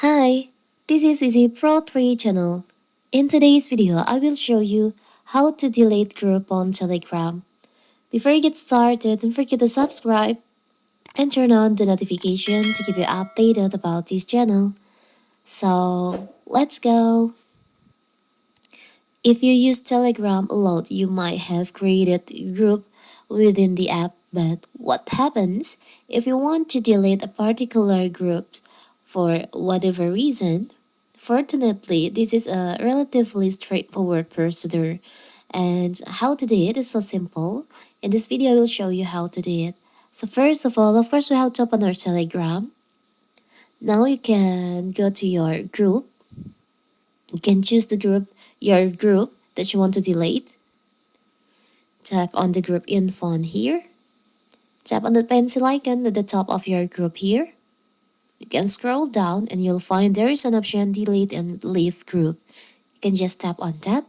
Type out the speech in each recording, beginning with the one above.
Hi, this is Easy Pro 3 channel. In today's video, I will show you how to delete group on Telegram. Before you get started, don't forget to subscribe and turn on the notification to keep you updated about this channel. So, let's go. If you use Telegram a lot, you might have created a group within the app, but what happens if you want to delete a particular group for whatever reason? Fortunately, this is a relatively straightforward procedure, and how to do it is so simple. In this video, I will show you how to do it. So first of all, we have to open our Telegram. Now you can go to your group. You can choose your group that you want to delete. Tap on the group info on here. Tap on the pencil icon at the top of your group here. You can scroll down and you'll find there is an option delete and leave group. You can just tap on that.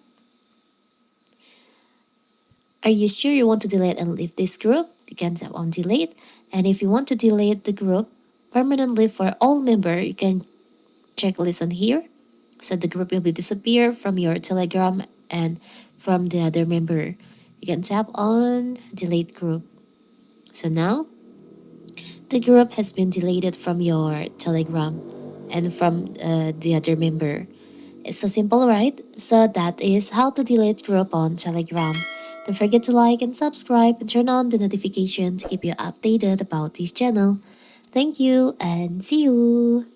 Are you sure you want to delete and leave this group? You can tap on delete. And if you want to delete the group permanently for all members, you can check list on here. So the group will be disappear from your Telegram and from the other member. You can tap on delete group. So now the group has been deleted from your Telegram and from the other member. It's so simple, right? So that is how to delete group on Telegram. Don't forget to like and subscribe and turn on the notification to keep you updated about this channel. Thank you and see you!